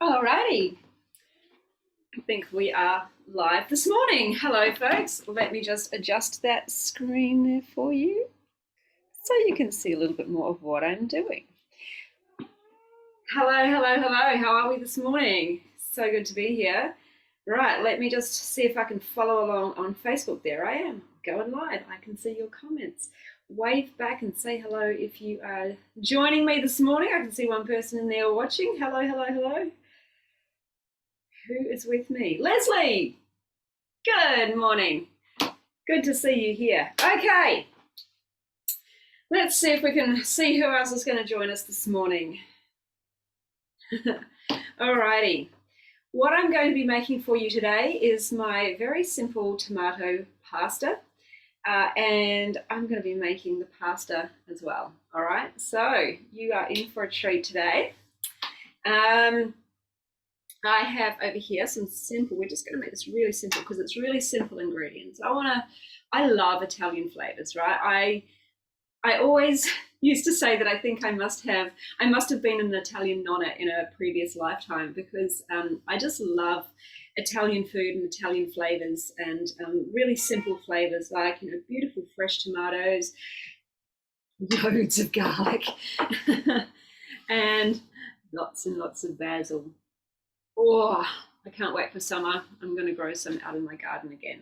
Alrighty, I think we are live this morning. Hello folks, let me just adjust that screen there for you so you can see a little bit more of what I'm doing. Hello, how are we this morning? So good to be here. Right, let me just see if I can follow along on Facebook. There I am, going live. I can see your comments. Wave back and say hello if you are joining me this morning. I can see one person in there watching. Hello. Who is with me? Leslie! Good morning. Good to see you here. Okay. Let's see if we can see who else is going to join us this morning. Alrighty. What I'm going to be making for you today is my very simple tomato pasta. And I'm going to be making the pasta as well. All right. So you are in for a treat today. I have over here some simple, we're just going to make this really simple because it's really simple ingredients. I love Italian flavors, right? I always used to say that I think I must have been an Italian nonna in a previous lifetime because I just love Italian food and Italian flavors and really simple flavors like, beautiful fresh tomatoes, loads of garlic, and lots of basil. Oh, I can't wait for summer. I'm going to grow some out in my garden again.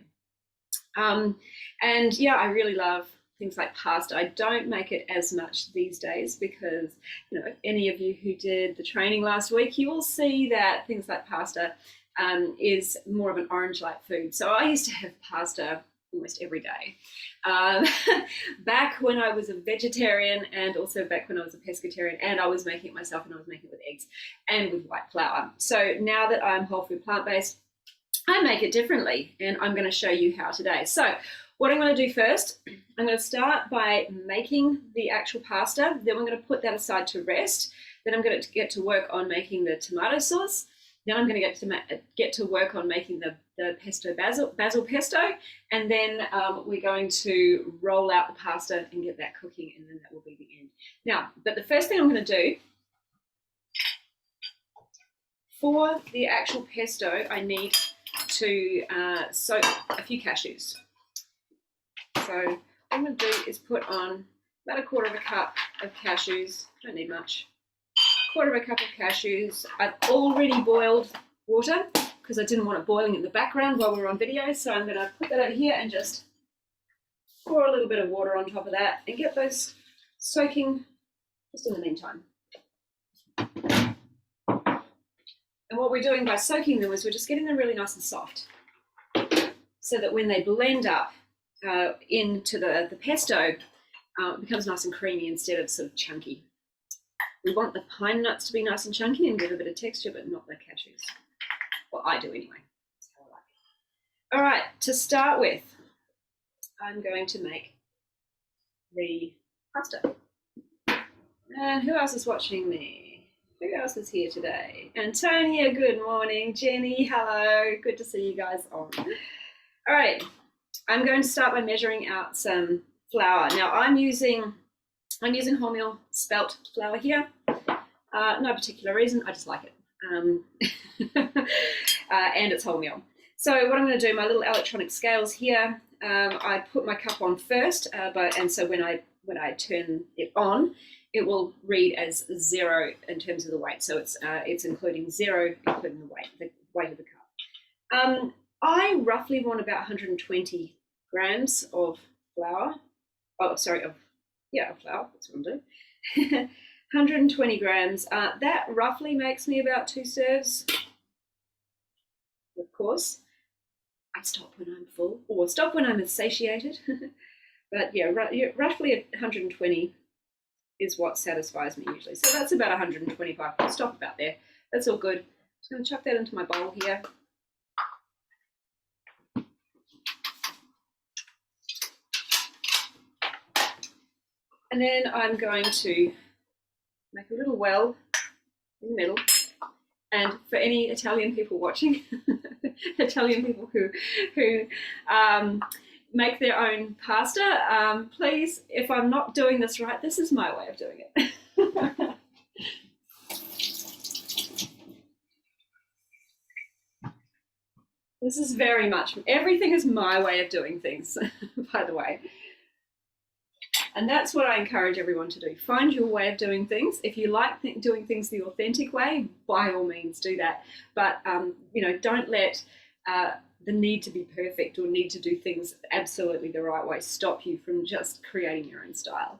And yeah, I really love things like pasta. I don't make it as much these days because, any of you who did the training last week, you will see that things like pasta is more of an orange-like food. So I used to have pasta almost every day. Back when I was a vegetarian and also back when I was a pescatarian, and I was making it myself and I was making it with eggs and with white flour. So now that I'm whole food plant-based, I make it differently and I'm going to show you how today. So what I'm going to do first, I'm going to start by making the actual pasta. Then I'm going to put that aside to rest. Then I'm going to get to work on making the tomato sauce. Then I'm going to get to work on making the pesto basil pesto, and then we're going to roll out the pasta and get that cooking, and then that will be the end. Now, but the first thing I'm going to do for the actual pesto, I need to soak a few cashews. So what I'm going to do is put on about 1/4 cup of cashews. Don't need much. 1/4 cup of cashews. I've already boiled water because I didn't want it boiling in the background while we were on video. So I'm going to put that over here and just pour a little bit of water on top of that and get those soaking just in the meantime. And what we're doing by soaking them is we're just getting them really nice and soft so that when they blend up into the pesto, it becomes nice and creamy instead of sort of chunky. We want the pine nuts to be nice and chunky and give a bit of texture, but not the cashews. Well, I do anyway. That's how I like it. All right, to start with, I'm going to make the pasta. And who else is watching me? Who else is here today? Antonia, good morning. Jenny, hello. Good to see you guys on. All right, I'm going to start by measuring out some flour. Now, I'm using wholemeal spelt flour here. No particular reason, I just like it. And it's wholemeal. So what I'm going to do, my little electronic scales here, I put my cup on first, and so when I turn it on, it will read as 0 in terms of the weight. So it's including 0, including the weight of the cup. I roughly want about 120 grams of flour. Oh, sorry, of flour, that's what I'm doing. 120 grams. That roughly makes me about 2 serves. Of course, I stop when I'm full or stop when I'm satiated. But yeah, roughly 120 is what satisfies me usually. So that's about 125. I'll stop about there. That's all good. Just going to chuck that into my bowl here. And then I'm going to make a little well in the middle. And for any Italian people watching, Italian people who make their own pasta, please, if I'm not doing this right, this is my way of doing it. This is very much, everything is my way of doing things, by the way. And that's what I encourage everyone to do. Find your way of doing things. If you like doing things the authentic way, by all means do that. But, don't let the need to be perfect or need to do things absolutely the right way stop you from just creating your own style.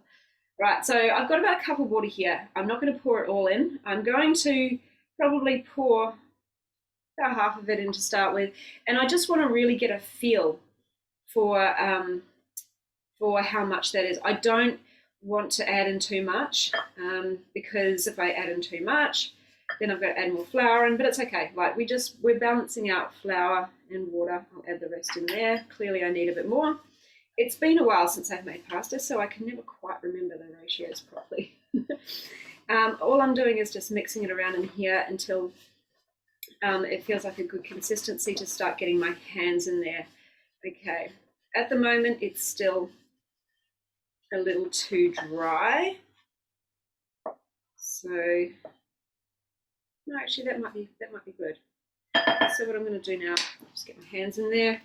Right, so I've got about a cup of water here. I'm not going to pour it all in. I'm going to probably pour about half of it in to start with. And I just want to really get a feel for how much that is. I don't want to add in too much because if I add in too much, then I've got to add more flour in, but it's okay. Like we're balancing out flour and water. I'll add the rest in there. Clearly I need a bit more. It's been a while since I've made pasta, so I can never quite remember the ratios properly. All I'm doing is just mixing it around in here until it feels like a good consistency to start getting my hands in there. Okay, at the moment it's still a little too dry. So, no, actually that might be good. So what I'm going to do now, just get my hands in there,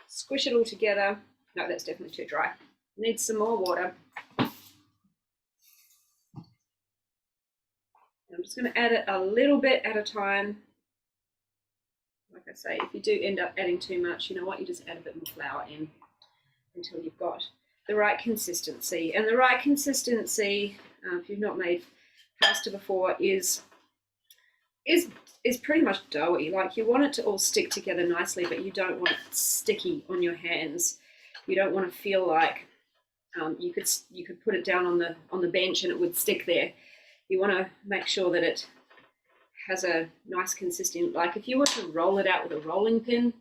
squish it all together. No, that's definitely too dry. Need some more water. I'm just going to add it a little bit at a time. Like I say, if you do end up adding too much, you know what, you just add a bit more flour in until you've got the right consistency. And the right consistency, if you've not made pasta before, is pretty much doughy. Like you want it to all stick together nicely, but you don't want it sticky on your hands. You don't want to feel like you could put it down on the bench and it would stick there. You want to make sure that it has a nice consistent, like if you were to roll it out with a rolling pin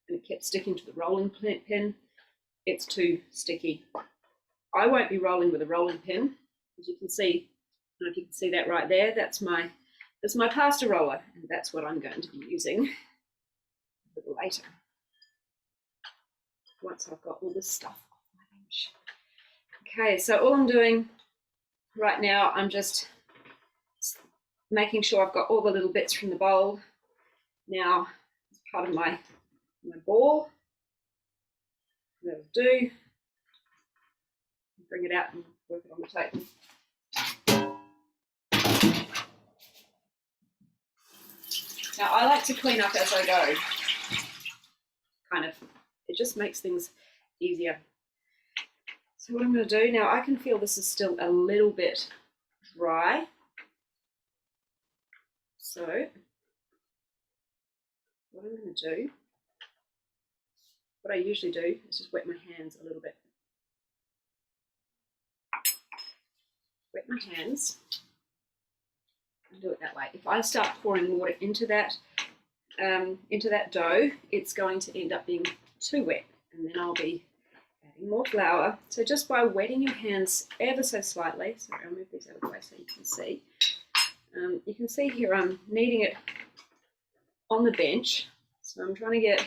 and it kept sticking to the rolling pin, it's too sticky. I won't be rolling with a rolling pin. As you can see, I don't know if you can see that right there, that's my pasta roller, and that's what I'm going to be using a little later, once I've got all this stuff off my bench. Okay, so all I'm doing right now, I'm just making sure I've got all the little bits from the bowl now as part of my ball. That'll do. Bring it out and work it on the table. Now I like to clean up as I go. Kind of, it just makes things easier. So what I'm going to do now, I can feel this is still a little bit dry. So what I'm going to do, what I usually do is just wet my hands a little bit. Wet my hands and do it that way. If I start pouring water into that dough, it's going to end up being too wet, and then I'll be adding more flour. So just by wetting your hands ever so slightly, sorry, I'll move these out of the way so you can see. You can see here I'm kneading it on the bench, so I'm trying to get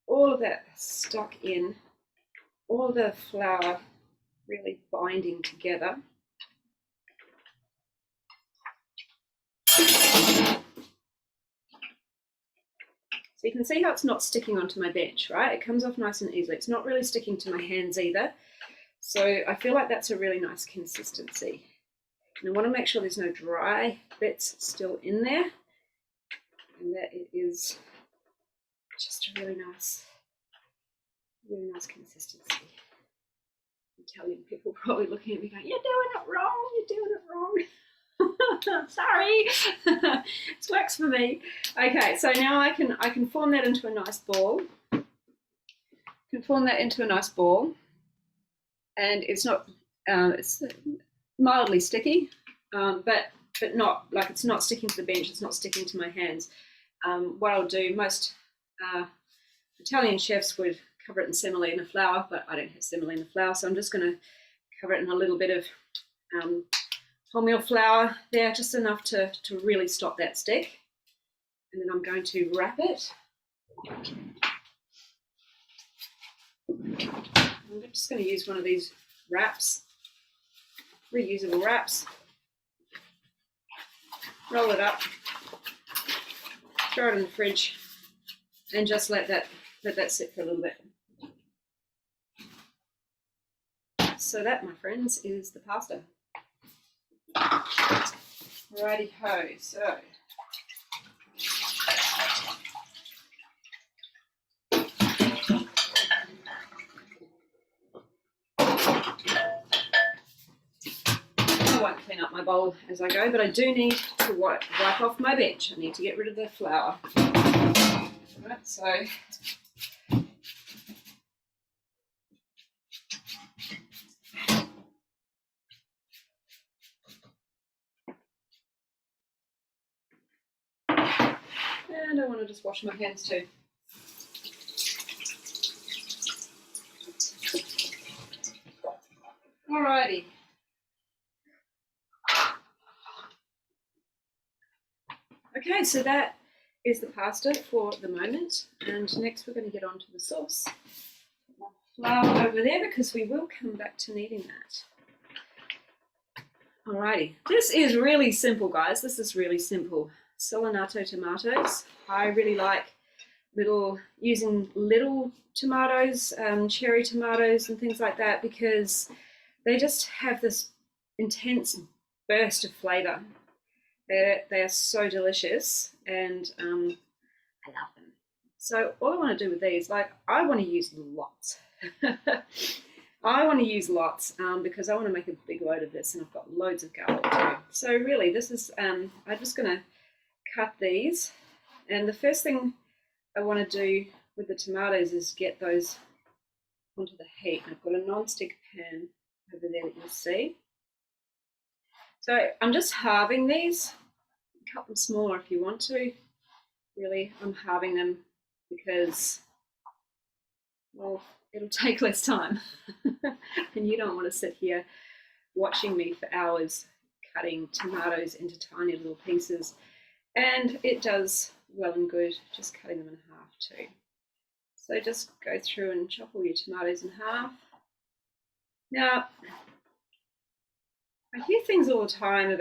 all of that stuck in, all the flour really binding together. So you can see how it's not sticking onto my bench, right? It comes off nice and easily. It's not really sticking to my hands either. So I feel like that's a really nice consistency. And I want to make sure there's no dry bits still in there, and that it is just a really nice consistency. Italian people probably looking at me going, "You're doing it wrong, you're doing it wrong." Sorry. It works for me. Okay, so now I can form that into a nice ball. And it's not it's mildly sticky, but not like it's not sticking to the bench. It's not sticking to my hands. What I'll do, most Italian chefs would cover it in semolina flour, but I don't have semolina flour, so I'm just going to cover it in a little bit of wholemeal flour there, just enough to really stop that stick. And then I'm going to wrap it. I'm just going to use one of these wraps, reusable wraps. Roll it up throw it in the fridge, and just let that sit for a little bit. So that, my friends, is the pasta. Righty ho. So I won't clean up my bowl as I go, but I do need to wipe off my bench. I need to get rid of the flour. Right, so and I want to just wash my hands too. Alrighty. Okay, so that is the pasta for the moment, and next we're going to get on to the sauce. Flour over there because we will come back to needing that. Alrighty, this is really simple, guys. This is really simple. Solanato tomatoes. I really like using little tomatoes, cherry tomatoes and things like that, because they just have this intense burst of flavour. They are so delicious, and I love them. So all I want to do with these, I want to use lots. I want to use lots because I want to make a big load of this, and I've got loads of garlic too. So really, this is I'm just going to cut these, and the first thing I want to do with the tomatoes is get those onto the heat. I've got a non-stick pan over there that you'll see. So I'm just halving these. Cut them smaller if you want to. Really, I'm halving them because, well, it'll take less time. And you don't want to sit here watching me for hours cutting tomatoes into tiny little pieces. And it does well and good just cutting them in half too. So just go through and chop all your tomatoes in half. Now, I hear things all the time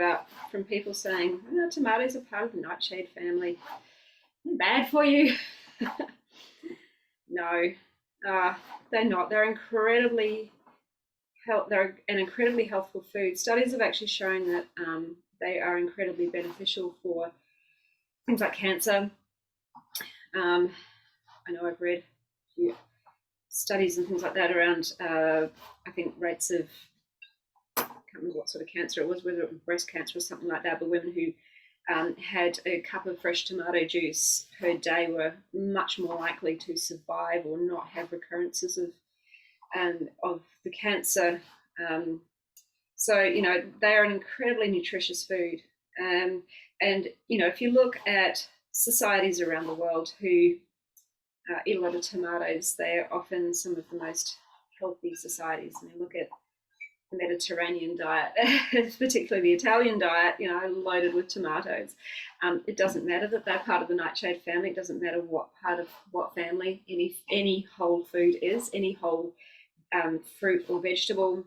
from people saying, oh, tomatoes are part of the nightshade family. They're bad for you. No, they're not. They're an incredibly healthful food. Studies have actually shown that they are incredibly beneficial for things like cancer. I know I've read a few studies and things like that around, I think, rates of, I can't remember what sort of cancer it was, whether it was breast cancer or something like that, but women who had a cup of fresh tomato juice per day were much more likely to survive or not have recurrences of the cancer. So, they are an incredibly nutritious food. And, if you look at societies around the world who eat a lot of tomatoes, they're often some of the most healthy societies. And you look at the Mediterranean diet, particularly the Italian diet, loaded with tomatoes. It doesn't matter that they're part of the nightshade family. It doesn't matter what family any whole food is, any whole fruit or vegetable.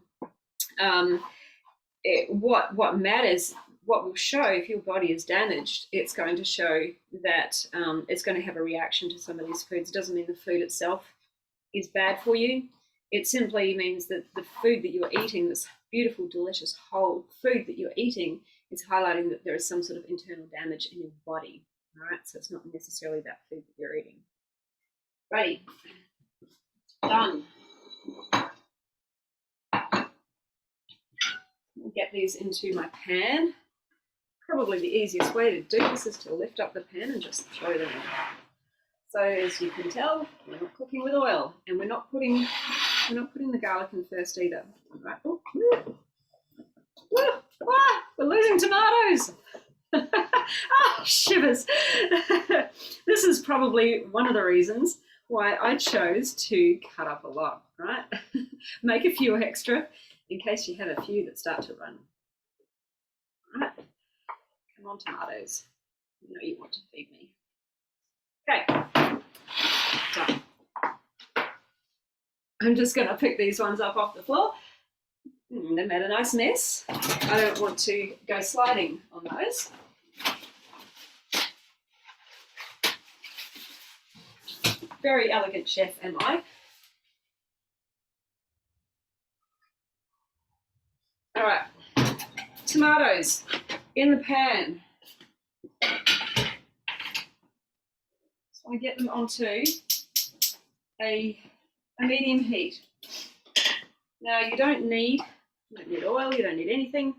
What matters, what will show if your body is damaged, it's going to show that it's going to have a reaction to some of these foods. It doesn't mean the food itself is bad for you. It simply means that the food that you're eating, this beautiful, delicious, whole food that you're eating, is highlighting that there is some sort of internal damage in your body. All right, so it's not necessarily that food that you're eating. Righty, done. I'll get these into my pan. Probably the easiest way to do this is to lift up the pan and just throw them in. So as you can tell, we're not cooking with oil, and we're not putting the garlic in first either. All right. Oh, we're losing tomatoes. Oh, shivers. This is probably one of the reasons why I chose to cut up a lot, right? Make a few extra in case you have a few that start to run. All right. Come on, tomatoes. You know you want to feed me. Okay, done. I'm just going to pick these ones up off the floor. They made a nice mess. I don't want to go sliding on those. very elegant chef am I. All right, tomatoes in the pan. So I get them onto a medium heat. Now you don't need oil, you don't need anything,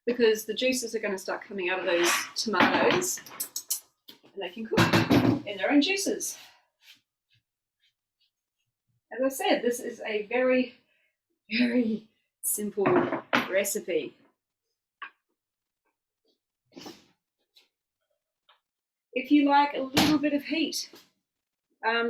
because the juices are going to start coming out of those tomatoes and they can cook in their own juices. As I said, this is a very, very simple recipe. If you like a little bit of heat,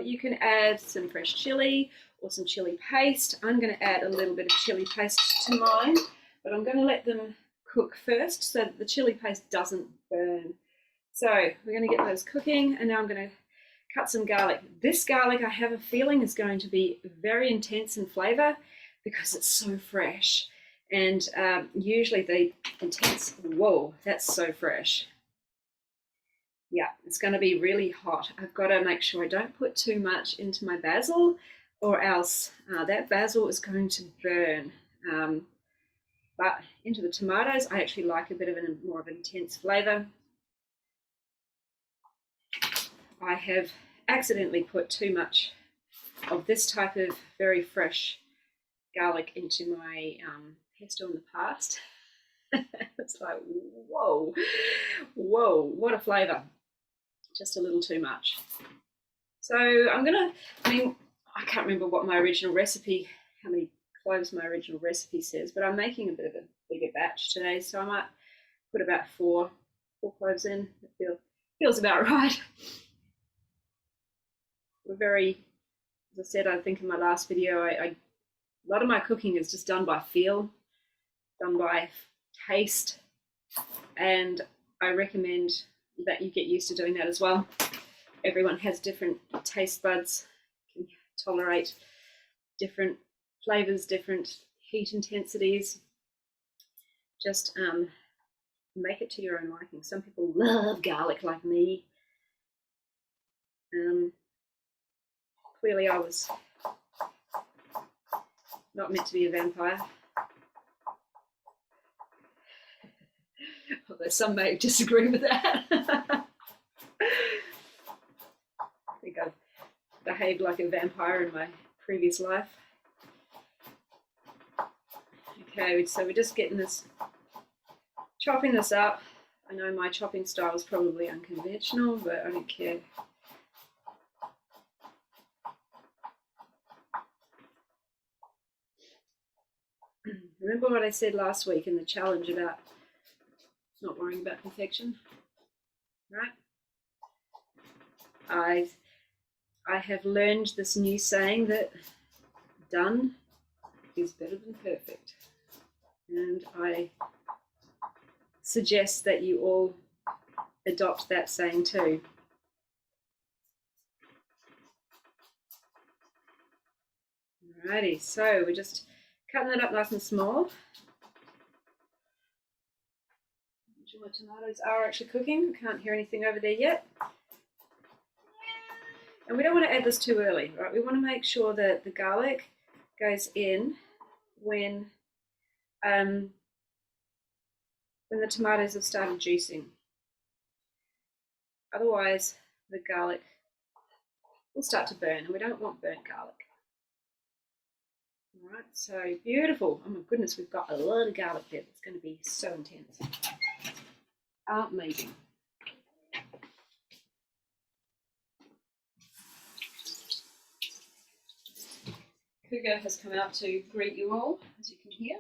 you can add some fresh chili or some chili paste. I'm going to add a little bit of chili paste to mine, but I'm going to let them cook first so that the chili paste doesn't burn. So we're going to get those cooking, and now I'm going to cut some garlic. This garlic, I have a feeling, is going to be very intense in flavour because it's so fresh. And usually the intense, whoa, that's so fresh. Yeah, it's going to be really hot. I've got to make sure I don't put too much into my basil, or else that basil is going to burn. But into the tomatoes, I actually like a bit of more of an intense flavour. I have accidentally put too much of this type of very fresh garlic into my pesto in the past. It's like, whoa, what a flavour. Just a little too much. So I can't remember what my original recipe, how many cloves my original recipe says, but I'm making a bit of a bigger batch today, so I might put about four cloves in. It feels about right. We're very, as I said, I think in my last video, a lot of my cooking is just done by feel, done by taste, and I recommend that you get used to doing that as well. Everyone has different taste buds, can tolerate different flavors, different heat intensities. Just make it to your own liking. Some people love garlic like me. Clearly I was not meant to be a vampire. Although some may disagree with that. I think I've behaved like a vampire in my previous life. Okay, so we're just getting this, chopping this up. I know my chopping style is probably unconventional, but I don't care. Remember what I said last week in the challenge about not worrying about perfection, right? I have learned this new saying that done is better than perfect, and I suggest that you all adopt that saying too. Alrighty, so we're just cutting that up nice and small. My tomatoes are actually cooking. I can't hear anything over there yet. And we don't want to add this too early, right? We want to make sure that the garlic goes in when the tomatoes have started juicing. Otherwise, the garlic will start to burn, and we don't want burnt garlic. All right, so beautiful. Oh my goodness, we've got a lot of garlic there. It's going to be so intense. Amazing. Cougar has come out to greet you all, as you can hear.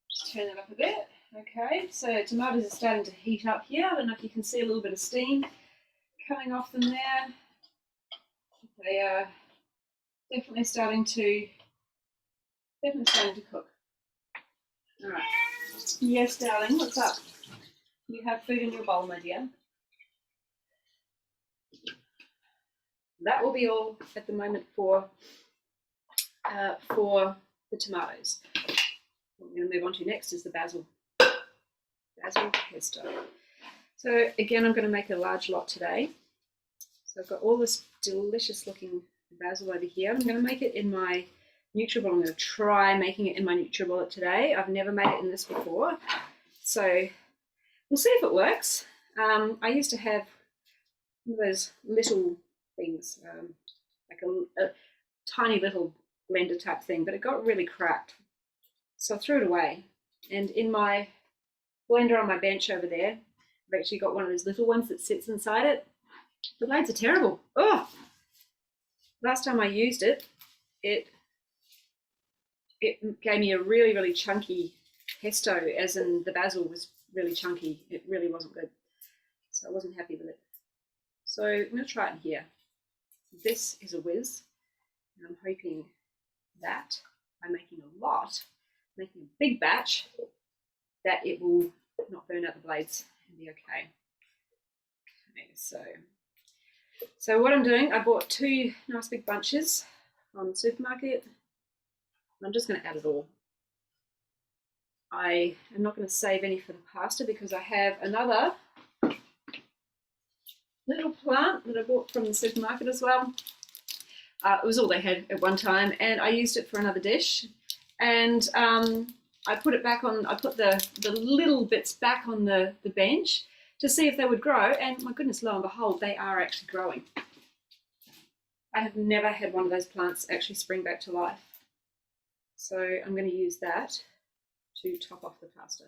Just turn that up a bit. Okay, so tomatoes are starting to heat up here. I don't know if you can see a little bit of steam coming off them there. They are definitely starting to cook. All right. Yes, darling, what's up? You have food in your bowl, my dear. That will be all at the moment for the tomatoes. What we're going to move on to next is the basil pesto. So again, I'm going to make a large lot today. So I've got all this delicious looking basil over here. I'm going to make it in my NutriBullet. I'm going to try making it in my NutriBullet today. I've never made it in this before, so we'll see if it works. I used to have one of those little things, like a tiny little blender type thing, but it got really cracked, so I threw it away. And in my blender on my bench over there, I've actually got one of those little ones that sits inside it. The blades are terrible. Oh, last time I used it, it gave me a really, really chunky pesto, as in the basil was really chunky. It really wasn't good, so I wasn't happy with it. So I'm going to try it in here. This is a whiz, and I'm hoping that by making a lot, making a big batch, that it will not burn out the blades and be okay. Okay, so what I'm doing, I bought 2 nice big bunches from the supermarket. I'm just going to add it all. I am not going to save any for the pasta because I have another little plant that I bought from the supermarket as well. It was all they had at one time, and I used it for another dish. And I put it back on. I put the little bits back on the bench to see if they would grow. And my goodness, lo and behold, they are actually growing. I have never had one of those plants actually spring back to life. So I'm going to use that to top off the pasta.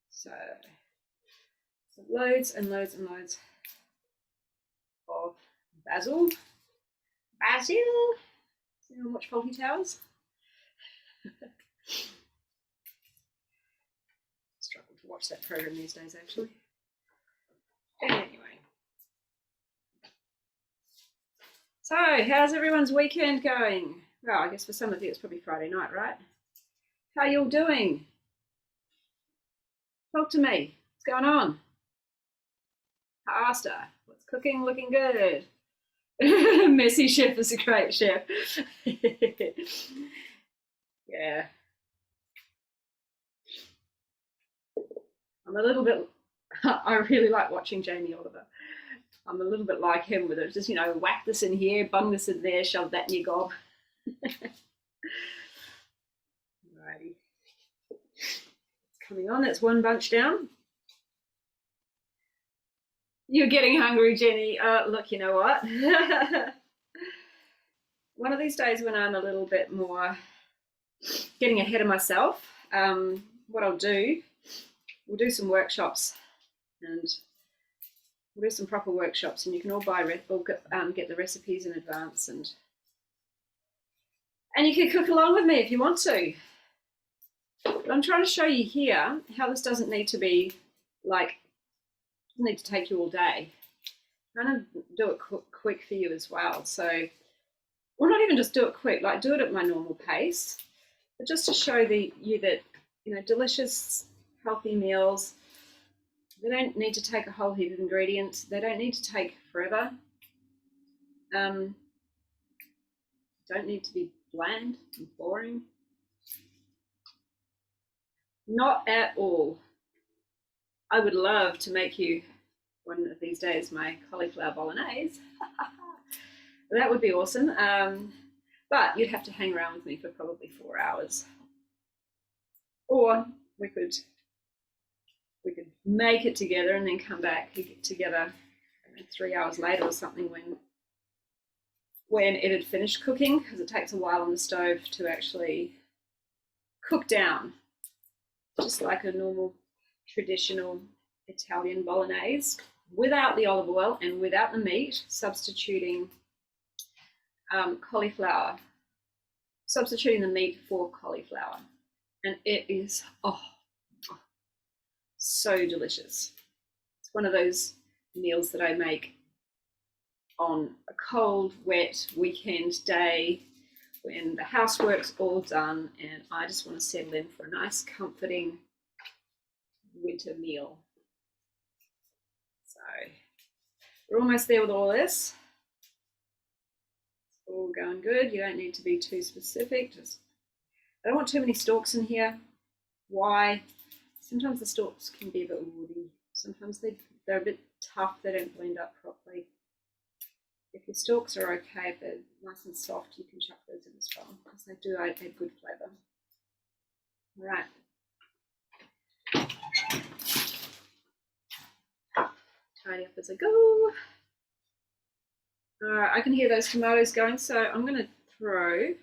So loads and loads and loads of basil. Basil! Does anyone watch Faulty Towers? Struggle to watch that program these days, actually. Anyway. So, how's everyone's weekend going? Well, I guess for some of you it's probably Friday night, right? How are you all doing? Talk to me. What's going on? Pasta. What's cooking? Looking good. Messy chef is a great chef. Yeah. I'm a little bit, I really like watching Jamie Oliver. I'm a little bit like him with it. Just, whack this in here, bung this in there, shove that in your gob. Alrighty. It's coming on. That's one bunch down. You're getting hungry, Jenny. Look, you know what? One of these days when I'm a little bit more getting ahead of myself, what I'll do, we'll do some workshops, and we'll do some proper workshops, and you can all get the recipes in advance, and you can cook along with me if you want to. But I'm trying to show you here how this doesn't need to be doesn't need to take you all day. I'm going to do it quick for you as well. So, well, not even just do it quick, like do it at my normal pace, but just to show you that, delicious, healthy meals, they don't need to take a whole heap of ingredients. They don't need to take forever. Don't need to be bland and boring. Not at all. I would love to make you one of these days my cauliflower bolognese. That would be awesome. But you'd have to hang around with me for probably 4 hours. Or we could make it together and then come back together 3 hours later or something when it had finished cooking, because it takes a while on the stove to actually cook down, just like a normal traditional Italian bolognese, without the olive oil and without the meat, substituting substituting the meat for cauliflower. And it is, so delicious. It's one of those meals that I make on a cold, wet weekend day when the housework's all done and I just want to settle in for a nice, comforting winter meal. So we're almost there with all this. It's all going good. You don't need to be too specific. I don't want too many stalks in here. Why? Sometimes the stalks can be a bit woody. Sometimes they're a bit tough. They don't blend up properly. If your stalks are okay, if they're nice and soft, you can chuck those in as well because they do add good flavour. All right. Tidy up as I go. All right, I can hear those tomatoes going, so I'm going to throw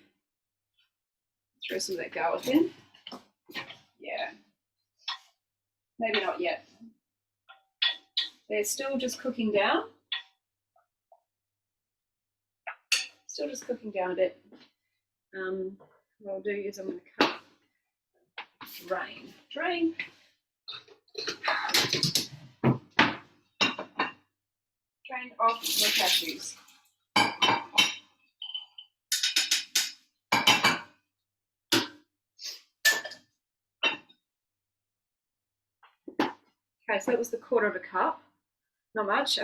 some of that garlic in. Yeah. Maybe not yet. They're still just cooking down. Still just cooking down a bit. What I'll do is I'm going to cut, drain. Drain off the cashews. Okay, so that was the 1/4 cup. Not much.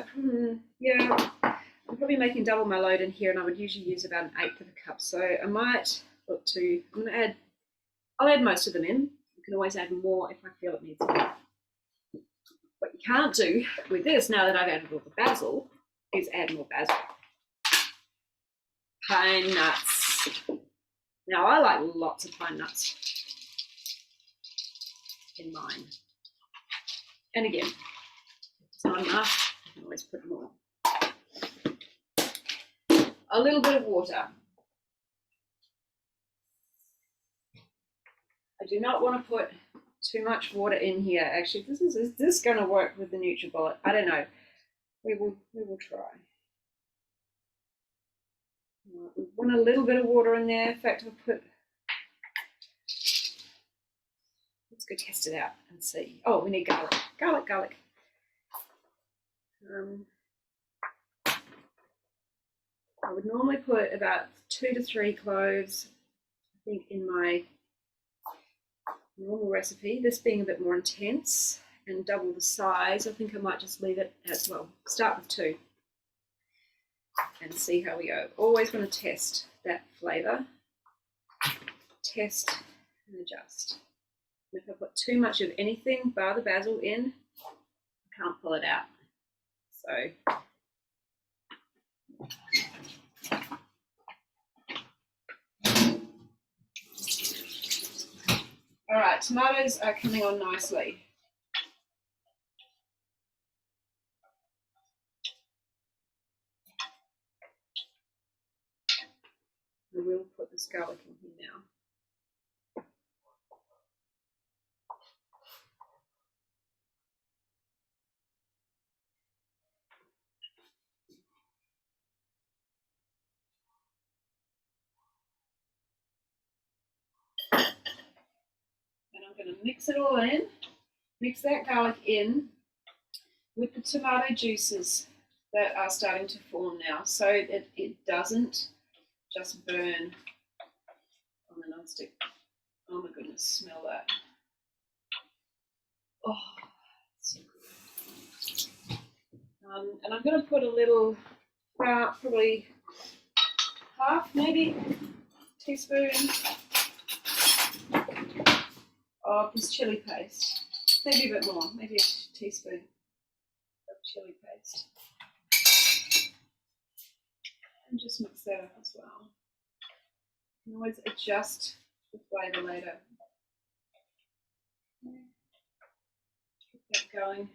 Yeah, I'm probably making double my load in here, and I would usually use about 1/8 cup. So I might look to. I'll add most of them in. You can always add more if I feel it needs more. What you can't do with this, now that I've added all the basil, is add more basil. Pine nuts. Now I like lots of pine nuts in mine. And again, if it's not enough, you can always put more. A little bit of water. I do not want to put too much water in here. Actually, is this going to work with the NutriBullet? I don't know. We will try. We want a little bit of water in there. In fact, I'll put. Let's go test it out and see. Oh, we need garlic. Garlic. I would normally put about 2 to 3 cloves, I think, in my normal recipe. This being a bit more intense and double the size, I think I might just leave it as well. Start with 2 and see how we go. Always going to test that flavour. Test and adjust. And if I put too much of anything, bar the basil in, I can't pull it out. So all right, tomatoes are coming on nicely. I will put this garlic in here now. And I'm going to mix it all in. Mix that garlic in with the tomato juices that are starting to form now, so that it doesn't just burn on the nonstick. Oh my goodness, smell that. Oh, so good. And I'm going to put a little, probably half, maybe, teaspoon of this chili paste. Maybe a bit more, maybe a teaspoon of chili paste. And just mix that up as well. You can always adjust the flavour later. Keep that going.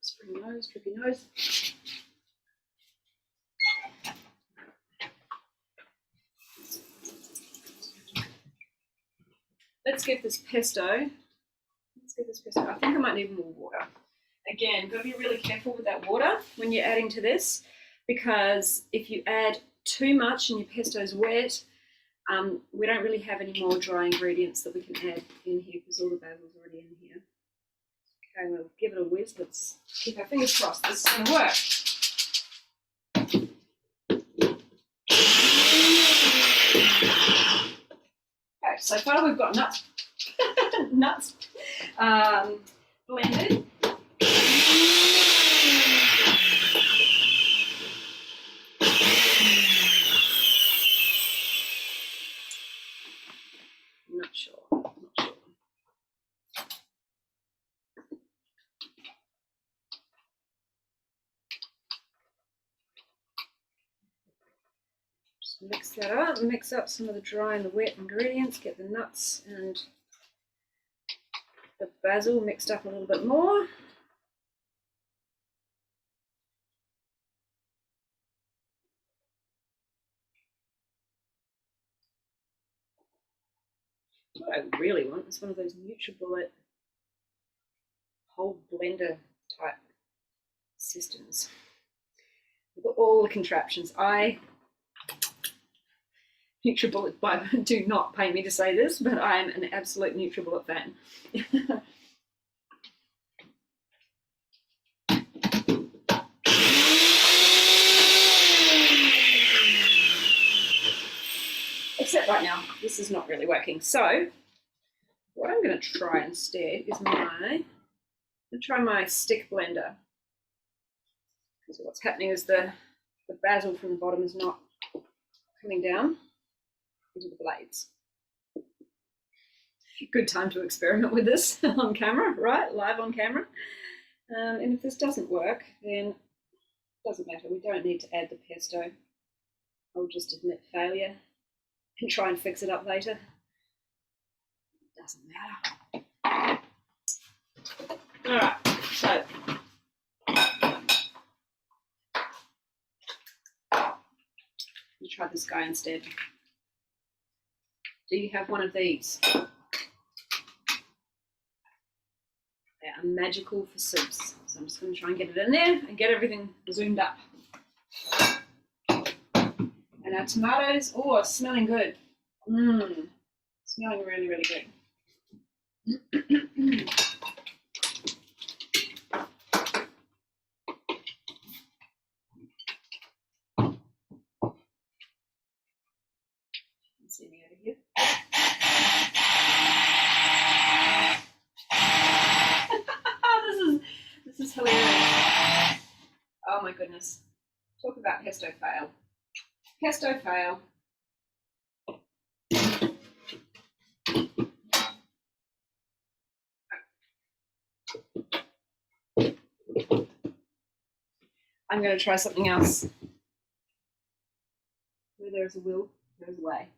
Spring nose, drippy nose. Let's get this pesto. I think I might need more water. Again, got to be really careful with that water when you're adding to this, because if you add too much and your pesto is wet, we don't really have any more dry ingredients that we can add in here because all the basil's already in here. Okay, we'll give it a whiz. Let's keep our fingers crossed. This is going to work. Okay, so far we've got nuts blended. Not sure. Mix that up, mix up some of the dry and the wet ingredients, get the nuts and the basil mixed up a little bit more. What I really want is one of those NutriBullet whole blender type systems. We've got all the contraptions. NutriBullet, do not pay me to say this, but I am an absolute NutriBullet fan. Except right now, this is not really working. So what I'm going to try instead is my stick blender. Because what's happening is the basil from the bottom is not coming down into the blades. Good time to experiment with this on camera, right? Live on camera. And if this doesn't work, then it doesn't matter. We don't need to add the pesto. I'll just admit failure and try and fix it up later. It doesn't matter. All right, so you try this guy instead. Do you have one of these? They are magical for soups. So I'm just going to try and get it in there and get everything zoomed up. And our tomatoes, oh, smelling good. Smelling really, really good. See me over here. This is hilarious. Oh my goodness. Talk about pesto fail. Pesto fail. I'm going to try something else. Where there's a will, there's a way.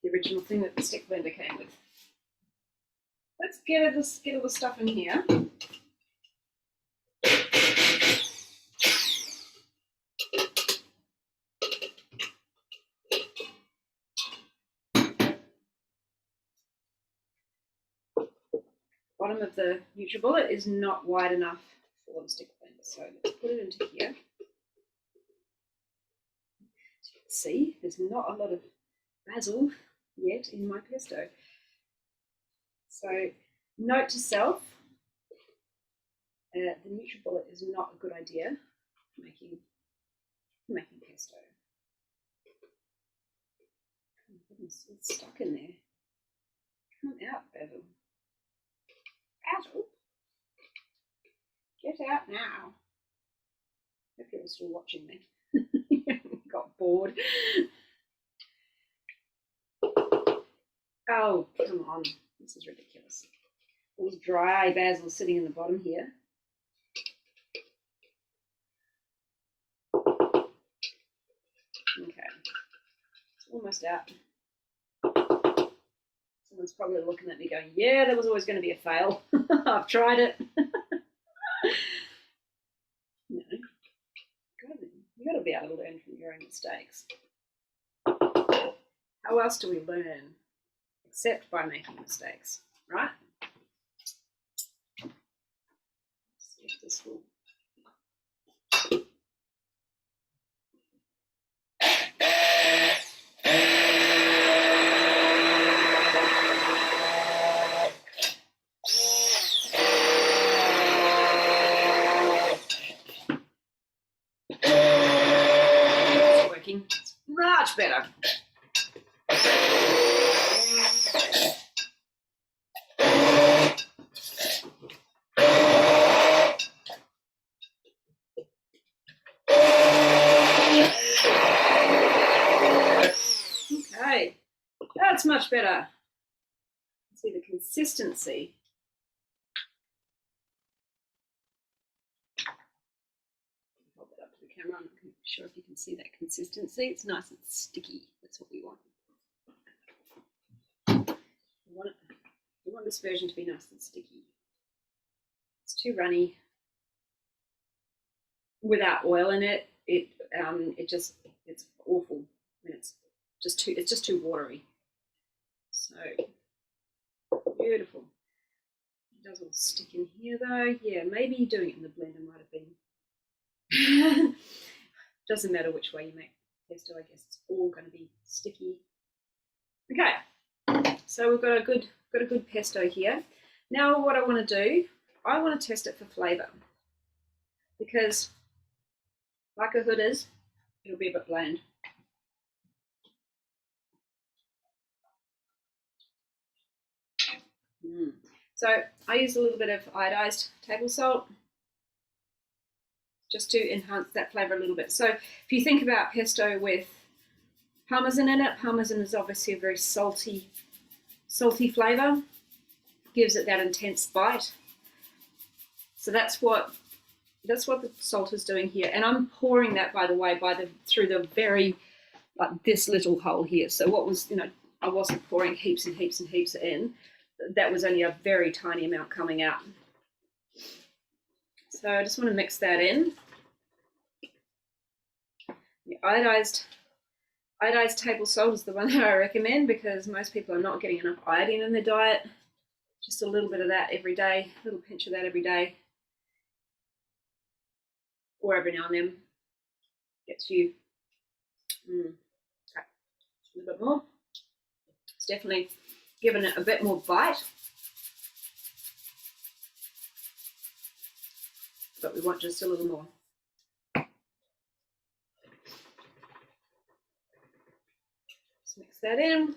The original thing that the stick blender came with. Let's get all the stuff in here. Bottom of the NutriBullet is not wide enough for the stick blender, so let's put it into here. As you can see, there's not a lot of basil yet in my pesto. So, note to self, the NutriBullet is not a good idea for making pesto. Oh my goodness, it's stuck in there. Come out, Basil. Basil? Get out now. Hope you're still watching me. Got bored. Oh, come on. This is ridiculous. All this dry basil sitting in the bottom here. Okay. It's almost out. Someone's probably looking at me going, yeah, there was always going to be a fail. I've tried it. No. You got to be able to learn from your own mistakes. How else do we learn? Except by making mistakes, right? Let's see if this will. It's working. It's much better. Okay, that's much better. See the consistency. Hold that up to the camera. I'm not sure if you can see that consistency. It's nice and sticky. That's what we want. We want this version to be nice and sticky. It's too runny. Without oil in it, it's awful when it's just too watery. So beautiful. It does all stick in here though. Yeah, maybe doing it in the blender might have been. Doesn't matter which way you make pesto, I guess it's all going to be sticky. Okay, so we've got a good pesto here. Now what I want to do, I want to test it for flavour, because like a hood is, it'll be a bit bland. So I use a little bit of iodized table salt just to enhance that flavour a little bit. So if you think about pesto with parmesan in it, parmesan is obviously a very salty flavour, gives it that intense bite. So that's what the salt is doing here. And I'm pouring that, by the way, through the very, like this little hole here. So what was, I wasn't pouring heaps and heaps and heaps in. That was only a very tiny amount coming out. So I just want to mix that in. The iodized table salt is the one that I recommend, because most people are not getting enough iodine in their diet. Just a little bit of that every day, a little pinch of that every day, or every now and then, gets you okay, a little bit more. It's definitely given it a bit more bite, but we want just a little more. Just mix that in.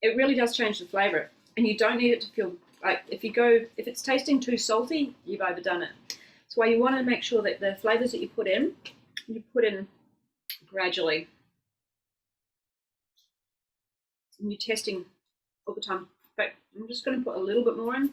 It really does change the flavour, and you don't need it to feel like, if it's tasting too salty, you've overdone it. That's why you want to make sure that the flavours that you put in gradually, and you're testing all the time. But I'm just going to put a little bit more in.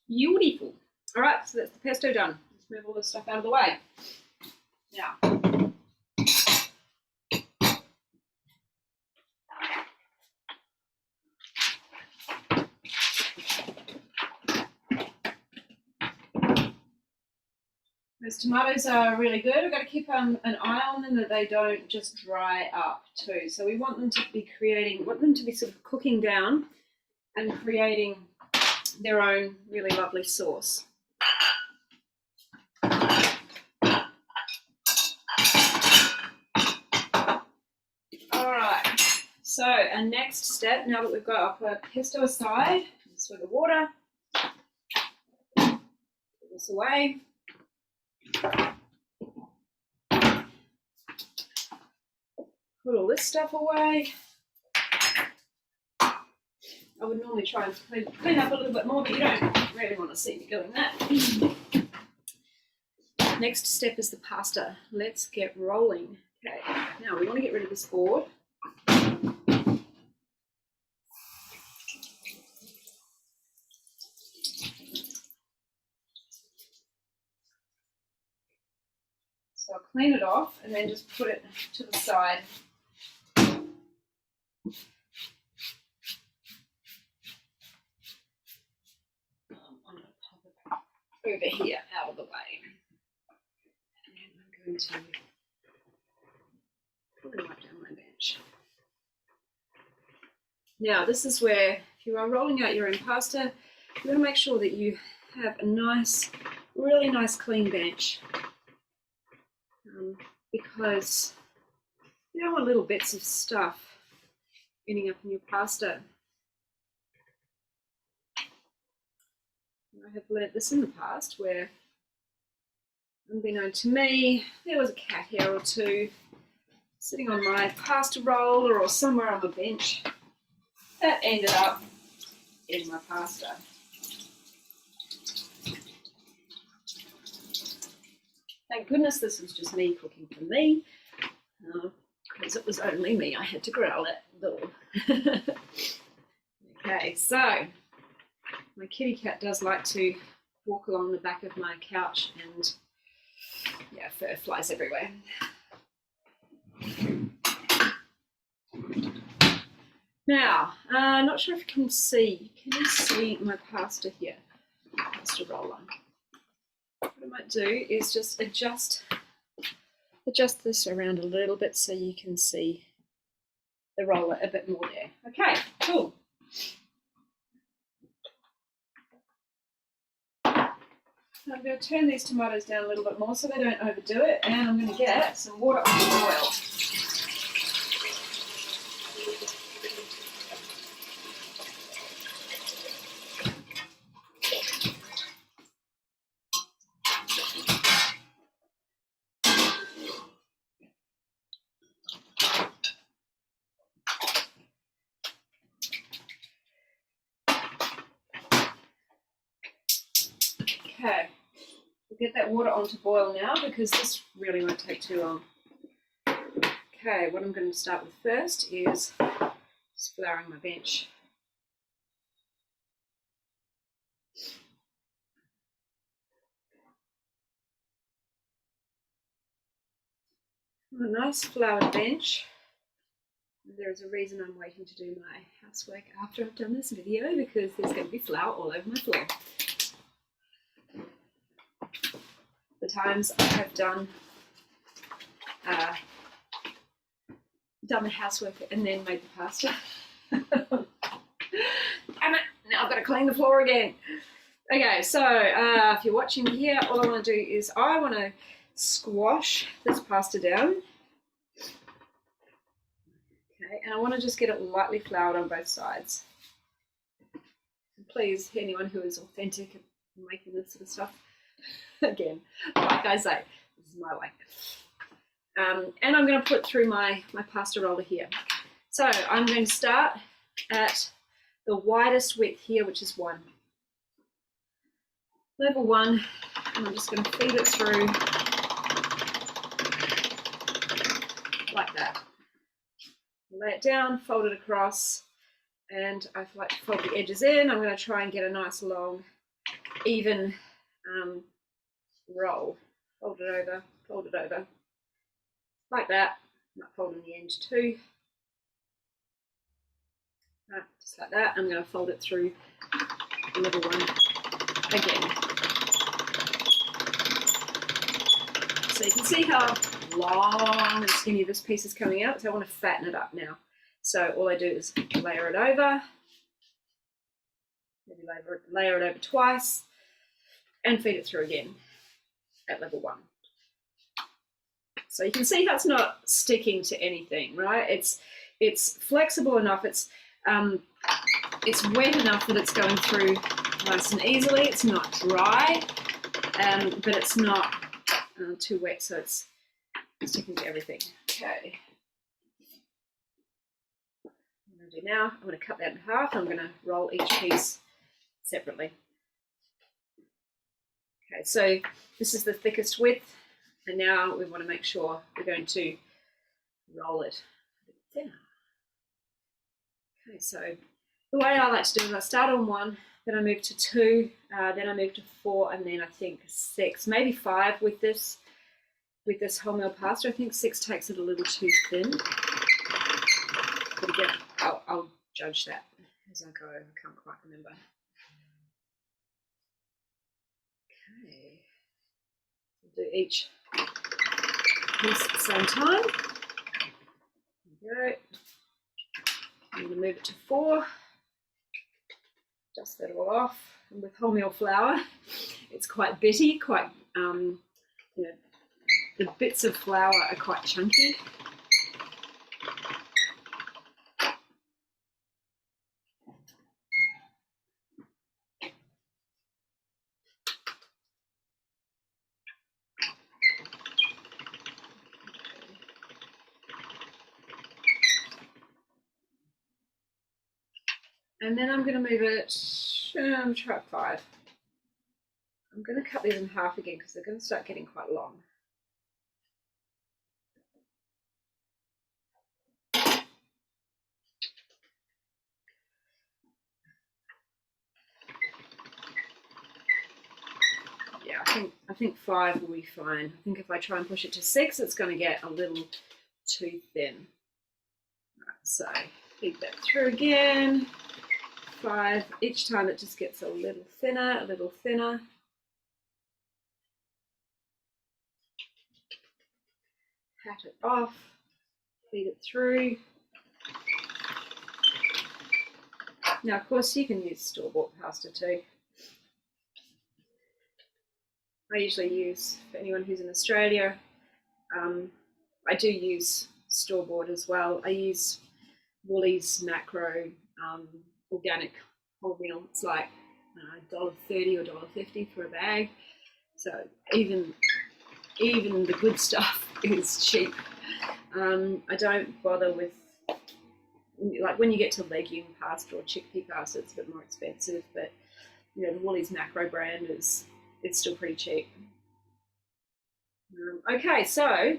Beautiful. All right, so that's the pesto done. Let's move all this stuff out of the way. Now, those tomatoes are really good. We've got to keep an eye on them that they don't just dry up too. So we want them to be sort of cooking down and creating their own really lovely sauce. All right, so our next step, now that we've got our pesto aside, just with the water, put this away. Put all this stuff away. I would normally try and clean up a little bit more, but you don't really want to see me doing that. Next step is the pasta. Let's get rolling. Okay, now we want to get rid of this board. So I'll clean it off and then just put it to the side. Over here, out of the way. And I'm going to probably wipe down my bench. Now, this is where, if you are rolling out your own pasta, you want to make sure that you have a nice, really nice clean bench. Because You don't want little bits of stuff ending up in your pasta. I have learnt this in the past where, unbeknown to me, there was a cat hair or two sitting on my pasta roller or somewhere on the bench that ended up in my pasta. Thank goodness this was just me cooking for me, because it was only me I had to growl at though. Okay, so my kitty cat does like to walk along the back of my couch and yeah, fur flies everywhere. Now, not sure if you can see. Can you see my pasta here? Pasta roller. What I might do is just adjust this around a little bit so you can see the roller a bit more there. Okay, cool. So I'm going to turn these tomatoes down a little bit more so they don't overdo it, and I'm going to get some water on the boil. Okay, we'll get that water on to boil now because this really won't take too long. Okay, what I'm going to start with first is just flouring my bench. A nice floured bench. There's a reason I'm waiting to do my housework after I've done this video because there's going to be flour all over my floor. The times I have done the housework and then made the pasta. Damn it! Now I've got to clean the floor again. Okay, so if you're watching here, all I want to do is I want to squash this pasta down. Okay, and I want to just get it lightly floured on both sides. And please, anyone who is authentic at making this sort of stuff, again, like I say, this is my way. And I'm going to put through my pasta roller here. So I'm going to start at the widest width here, which is 1. Level 1, and I'm just going to feed it through like that. Lay it down, fold it across, and I like to fold the edges in. I'm going to try and get a nice long, even roll. Fold it over, like that. I might fold in the end too. Right, just like that. I'm going to fold it through level 1 again. So you can see how long and skinny this piece is coming out, so I want to fatten it up now. So all I do is layer it over, maybe layer it over twice, and feed it through again at level 1. So you can see how it's not sticking to anything, right? It's flexible enough, it's wet enough that it's going through nice and easily. It's not dry, but it's not too wet, so it's sticking to everything. Okay. What I'm going to do now, I'm going to cut that in half. I'm going to roll each piece separately. Okay, so this is the thickest width, and now we want to make sure we're going to roll it a bit thinner. Okay, so the way I like to do it, I start on 1, then I move to 2, then I move to 4, and then I think 6, maybe 5 with this wholemeal pasta. I think 6 takes it a little too thin. But again, I'll judge that as I go. I can't quite remember. Okay, we'll do each piece at the same time. There we go. I'm going to move it to 4. Dust that all off. And with wholemeal flour, it's quite bitty, quite, you know, the bits of flour are quite chunky. And then I'm going to move it, try 5. I'm going to cut these in half again because they're going to start getting quite long. Yeah, I think 5 will be fine. I think if I try and push it to 6, it's going to get a little too thin. Right, so feed that through again. 5. Each time it just gets a little thinner, a little thinner. Pat it off. Feed it through. Now, of course, you can use store-bought pasta too. I usually use, for anyone who's in Australia, I do use store-bought as well. I use Woolies Macro organic wholemeal. It's like $1.30 or $1.50 for a bag. So even the good stuff is cheap. I don't bother with, like when you get to legume pasta or chickpea pasta, it's a bit more expensive, but you know, the Woolies Macro brand it's still pretty cheap. Okay, so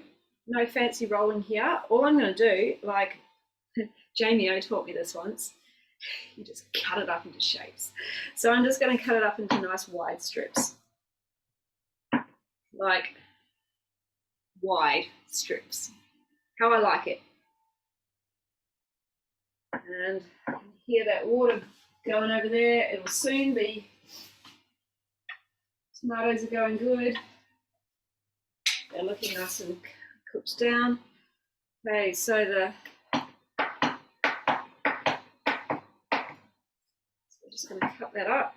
no fancy rolling here. All I'm going to do, like Jamie O taught me this once, you just cut it up into shapes. So I'm just going to cut it up into nice wide strips, like wide strips, how I like it. And you can hear that water going over there. It'll soon be, tomatoes are going good. They're looking nice and cooked down. Okay, so we're just going to cut that up.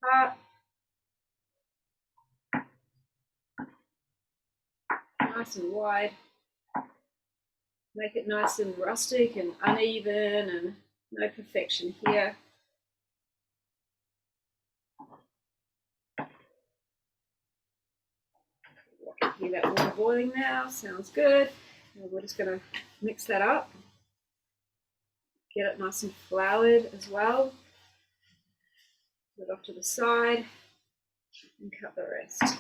Apart. Nice and wide. Make it nice and rustic and uneven, and no perfection here. I can hear that water boiling now, sounds good. And we're just going to mix that up. Get it nice and floured as well. Put it off to the side and cut the rest.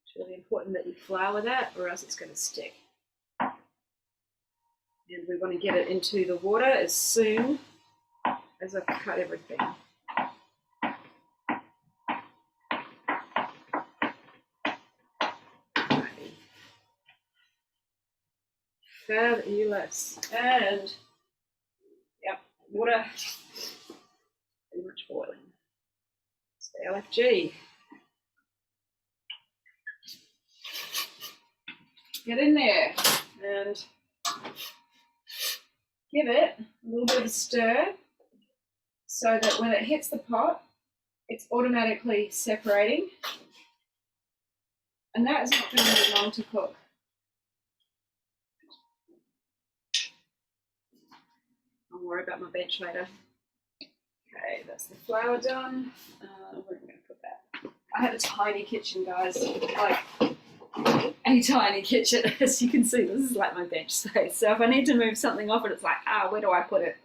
It's really important that you flour that, or else it's going to stick. And we want to get it into the water as soon as I've cut everything. Fabulous. And yep, water pretty much boiling. It's the LFG. Get in there and give it a little bit of a stir so that when it hits the pot, it's automatically separating. And that is not going to be long to cook. I'll worry about my bench later. Okay, that's the flour done. Where am I going to put that? I have a tiny kitchen, guys. Like a tiny kitchen. As you can see, this is like my bench space. So if I need to move something off it, it's like, where do I put it?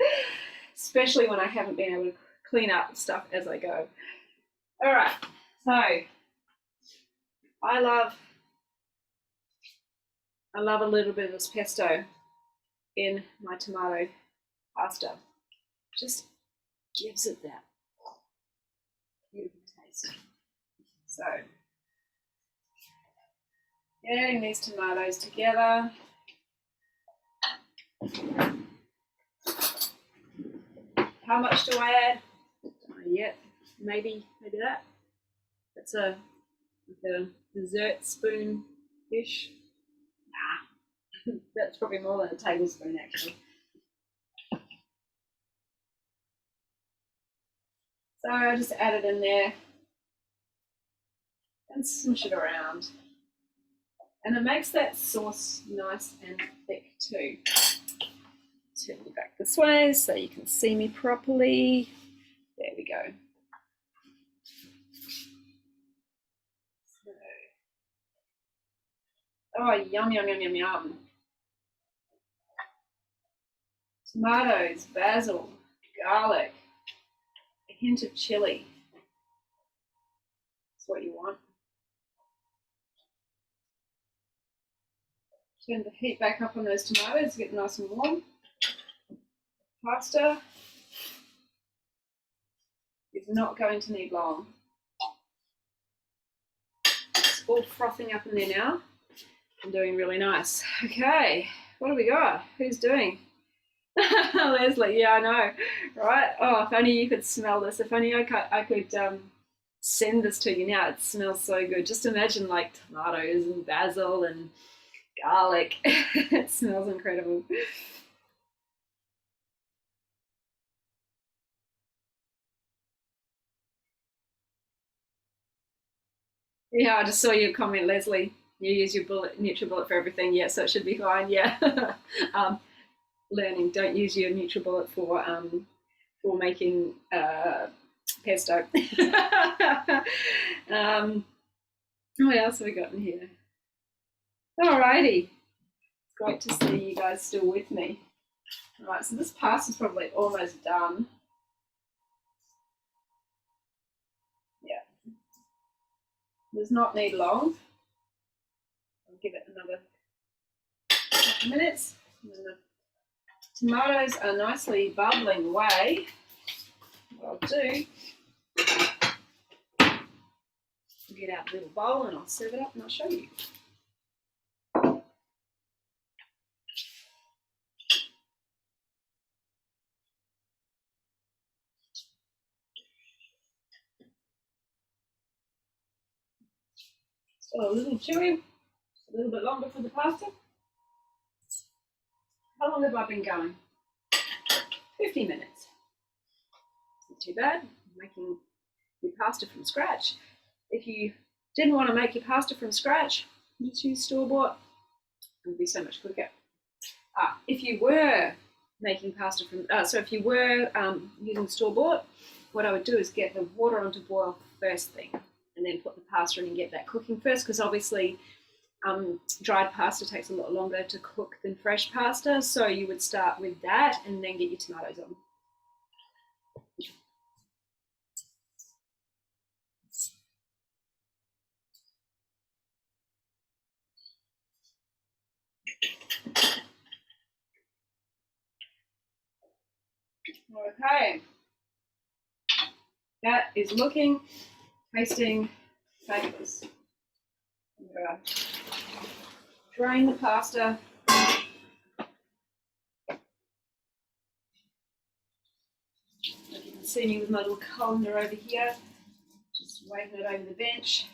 Especially when I haven't been able to clean up stuff as I go. All right, so I love a little bit of this pesto in my tomato pasta. Just gives it that beautiful taste. So getting these tomatoes together. How much do I add? Don't know yet. Maybe that. That's a dessert spoon-ish. Nah, that's probably more than a tablespoon actually. So I just add it in there and smush it around. And it makes that sauce nice and thick too. Turn you back this this way so you can see me properly. There we go. Oh, yum, yum, yum, yum, yum. Tomatoes, basil, garlic, a hint of chili. That's what you want. Turn the heat back up on those tomatoes, get nice and warm. Pasta is not going to need long. It's all frothing up in there now. I'm doing really nice. Okay, what do we got? Who's doing? Leslie, yeah, I know, right? Oh, if only you could smell this. If only I could send this to you now. It smells so good. Just imagine like tomatoes and basil and garlic. It smells incredible. Yeah, I just saw your comment, Leslie. You use your NutriBullet for everything. Yeah, so it should be fine. Yeah. Learning. Don't use your NutriBullet for making pesto. What else have we got in here? Alrighty. It's great to see you guys still with me. All right, so this pasta is probably almost done. Yeah. Does not need long. I'll give it another couple minutes. And then the tomatoes are nicely bubbling away. What I'll do, I'll get out a little bowl and I'll serve it up and I'll show you. Still a little chewy, a little bit longer for the pasta. How long have I been going? 50 minutes. It's not too bad. I'm making your pasta from scratch. If you didn't want to make your pasta from scratch, just use store-bought. It would be so much quicker. If you were making pasta from, if you were using store-bought, what I would do is get the water onto boil first thing, and then put the pasta in and get that cooking first, because obviously dried pasta takes a lot longer to cook than fresh pasta. So you would start with that and then get your tomatoes on. Okay, that is looking, tasting fabulous. I'm gonna drain the pasta. You can see me with my little colander over here, just waving it over the bench.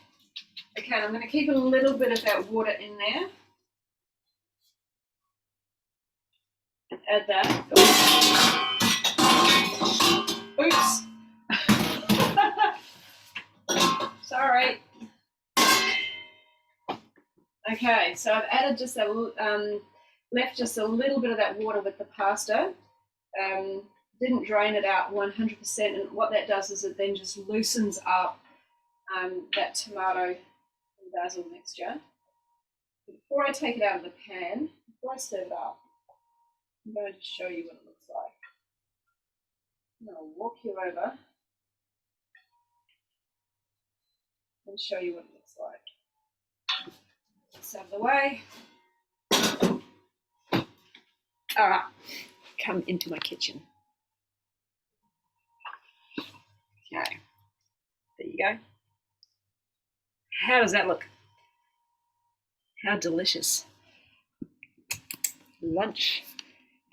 Okay, I'm going to keep a little bit of that water in there. Add that. Oops. Sorry. Okay, so I've added just left just a little bit of that water with the pasta. Didn't drain it out 100%, and what that does is it then just loosens up that tomato and basil mixture. Before I take it out of the pan, before I serve it up, I'm going to show you what it looks like. I'm going to walk you over and show you what it looks like. This out of the way. All right, come into my kitchen. Okay, there you go. How does that look? How delicious. Lunch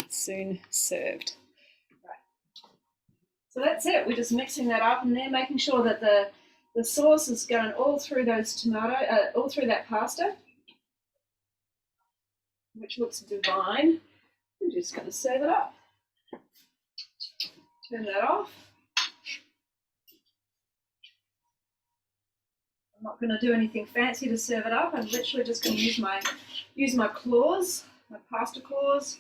soon served. Right. So that's it. We're just mixing that up and then making sure that the sauce is going all through those all through that pasta, which looks divine. I'm just going to serve it up. Turn that off. I'm not going to do anything fancy to serve it up. I'm literally just going to use my claws, my pasta claws.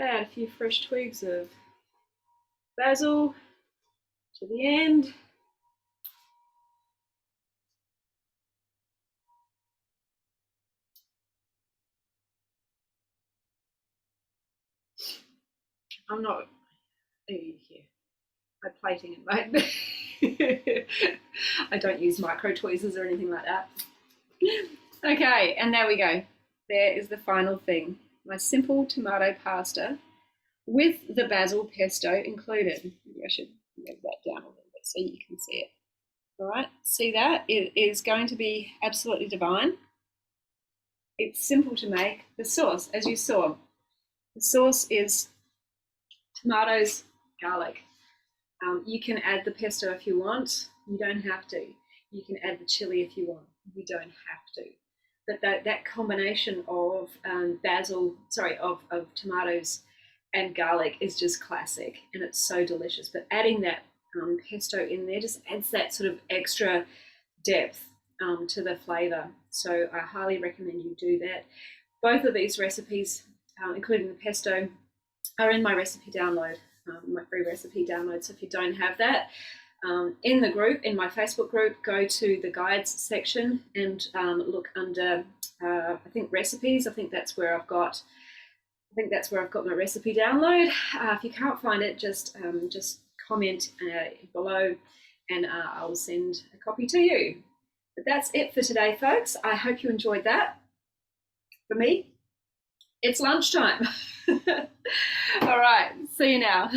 Add a few fresh twigs of basil to the end. I'm not here. My plating and my I don't use micro tweezers or anything like that. Okay, and there we go. There is the final thing. My simple tomato pasta with the basil pesto included. Maybe I should move that down a little bit so you can see it. All right, see that? It is going to be absolutely divine. It's simple to make. The sauce, as you saw, the sauce is tomatoes, garlic. You can add the pesto if you want. You don't have to. You can add the chili if you want. You don't have to. But that combination of of tomatoes and garlic is just classic, and it's so delicious. But adding that pesto in there just adds that sort of extra depth to the flavour. So I highly recommend you do that. Both of these recipes, including the pesto, are in my recipe download, my free recipe download. So if you don't have that, in the group, in my Facebook group, go to the guides section and look under, I think recipes. I think that's where I've got my recipe download. If you can't find it, just comment below, and I'll send a copy to you. But that's it for today, folks. I hope you enjoyed that. For me, it's lunchtime. All right, see you now.